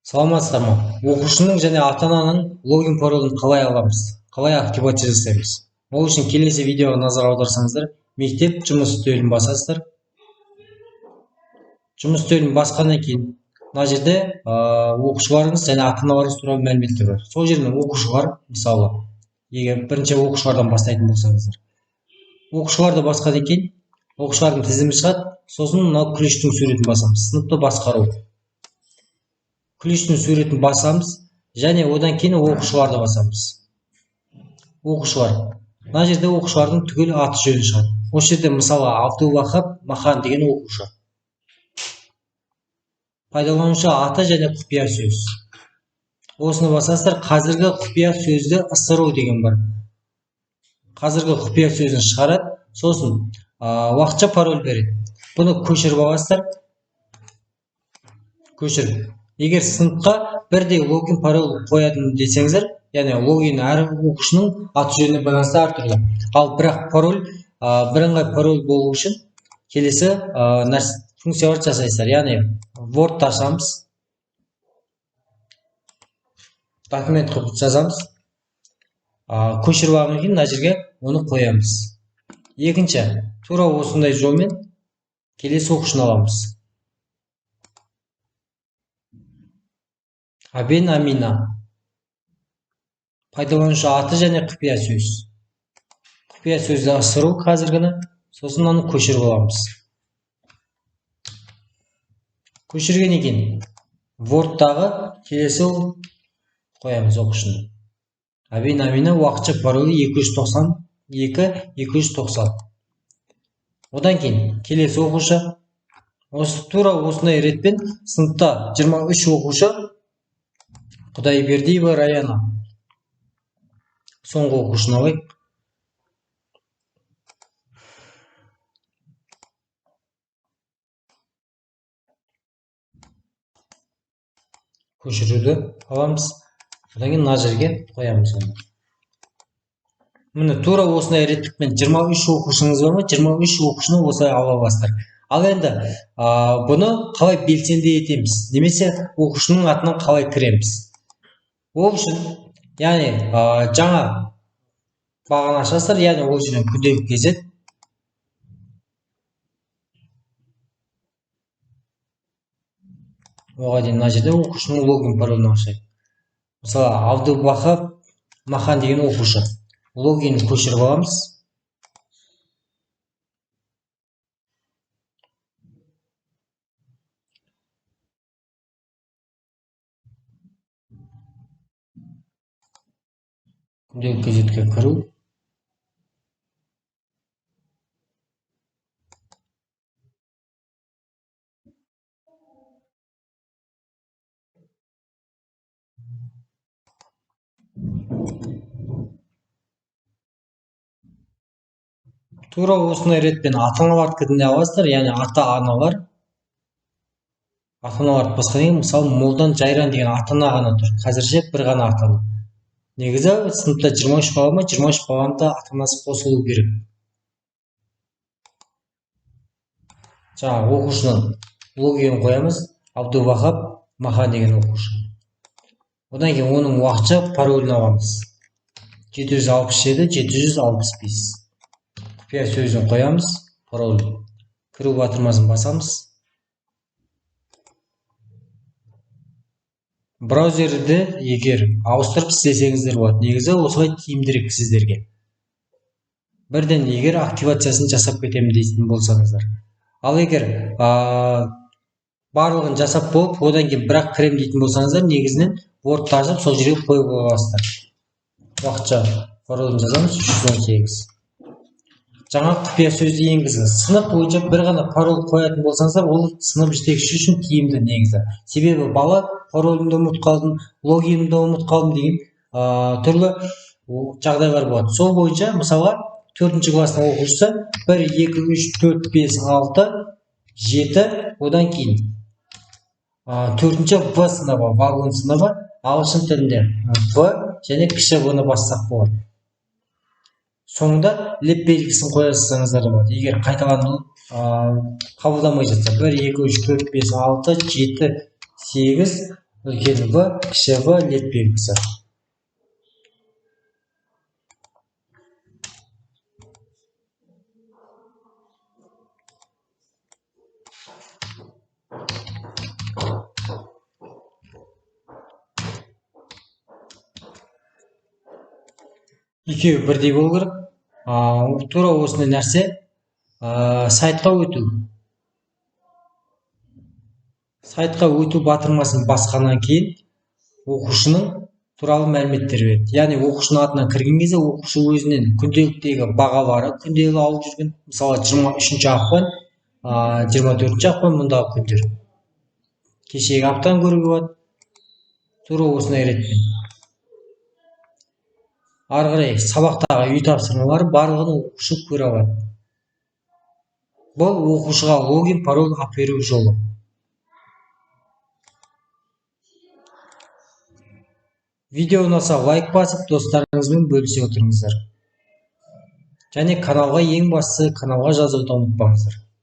Саламатсыздар ма? Оқушының және ата-ананың логин паролін қалай аламыз? Қалай активация жасаймыз? Ол үшін келесі видеоға назар аударсаңыздар, мектеп жұмыс үстелін басасыздар. Жұмыс үстелін басқаннан кейін мына жерде оқушыларыңыз және ата-аналарыңыз туралы мәліметтер бар. Сол жерден оқушылар, мысалы, егер бірінші оқушылардан бастайтын болсаңыздар. Оқушыларды басқаннан кейін оқушылардың тізімі шығады, сосын мынау ключтің суретін басамыз. Сыныпты басқару. Ключтің суретін басамыз, және одан кейін оқушыларды басамыз. Оқушылар. Мына жерде оқушылардың түгел аты жөні шығады. Осы жерде мысалы Абдулвахап Махан деген оқушы. Пайдаланушы аты және құпия сөз. Осыны басасыздар. Қазіргі құпия сөзді ысыру деген бар. Қазіргі құпия сөзін шығарады, сосын уақытша пароль береді. Бұны көшіріп аласыздар. Көшіріп. Егер сыныпқа бірдей логин пароль қоятын десеңіздер, яғни логин әр оқушының аты жөніне байланысты әртүрлі. Ал бірақ пароль, бірыңғай пароль болу үшін келесі функцияларды жасайсыздар. Яғни Word ашамыз, документ қылып жазамыз, көшіріп алғаннан кейін мына жерге оны қоямыз. Екінші, тура осындай жолмен келесі оқушыны аламыз. Абен Амина. Пайдаланушы аты және құпия сөз. Құпия сөзді ысыру қазіргіні, сосын оны көшіріп аламыз. Көшірген екен, Word-тағы келесі қоямыз оқушыны. Абен Амина уақытша паролі 292-290. Одан кейін келесі оқушы. Тура осындай ретпен сыныпта 23 оқушы. Құдайбердиева Раяна. Соңғы оқушыны алайық. Көшіруді аламыз. Одан кейін мына жерге қоямыз оны. Міне тура осындай реттікпен 23 оқушыңыз бар ма? 23 оқушыны осылай ала аласыздар. Ал енді бұны қалай белсенді етеміз? Немесе оқушының атынан қалай кіреміз? Ол үшін, яғни жаңа бағаны ашасыздар, яғни ол жерден күнделік кезет. Оған дейін мына жерде оқушының логин паролін ашайық. Мысалы, Абдулвахап Махан деген оқушы. Логинін көшіріп аламыз. Күнделік кезетке кіру. Тура осындай ретпен ата-аналар кідіне аласыздар, яғни ата-аналар. Ата-аналарды басқа деген, мысалы, Молдан Жайран деген ата-ана ғана тұр. Қазірше бір ғана ата-ана. Негізі сыныпта 23 бала ма, 23 баланың да ата-анасы қосылу керек. Жаңа оқушының логинін қоямыз. Абдулвахап Махан деген оқушы. Одан кейін оның уақытша паролін аламыз. 767-765. Құпия сөзін қоямыз, пароль. Кіру батырмасын басамыз. Браузерді егер ауыстырып істесеңіздер болады. Негізі осылай тиімдірек сіздерге. Бірден егер активациясын жасап кетемін дейтін болсаңыздар. Ал егер барлығын жасап болып, одан кейін бірақ кірем дейтін болсаңыздар, негізінен Word ашып, сол жерге қойып аласыздар. Уақытша паролін жазамыз 318. Жаңа құпия сөзді енгізіңіз. Сынып бойынша бір ғана пароль қоятын болсаңыздар, ол сынып жетекші үшін тиімді негізі. Себебі бала паролімді ұмытып қалдым, логинімді ұмытып қалдым деген түрлі жағдайлар болады. Сол бойынша, мысалы, 4-ші кластың оқушысы 1, 2, 3, 4, 5, 6, 7, одан кейін 4-ші В сыныбы, вагон сыныбы, ағылшын тілінде В және кіші В-ны бассақ болады. Соңында леп белгісін қоясыңыздар болады. Егер қайталанып қабылдамай жатса 1, 2, 3, 4, 5, 6, 7, 8, үлкен В, кіші В, лет белгісі. Екеуі бірдей болу керек. Тура осындай нәрсе сайтқа өту. Сайтқа өту батырмасын басқаннан кейін оқушының туралы мәліметтер береді. Яғни оқушының атынан кірген кезде оқушы өзінен күнделіктегі бағалары, күнделігі алып жүрген, мысалы 23 ақпан, 24 ақпан мұндағы күндер. Кешегі аптаны көруге болады. Тура осындай ретпен. Ары қарай сабақтағы үй тапсырмалары барлығын оқушы көре алады. Бұл оқушыға логин, пароль алып беру жолы. Видео ұнаса лайк басып, достарыңызбен бөлісе отырыңыздар. Және каналға ең бастысы каналға жазуды ұмытпаңыздар.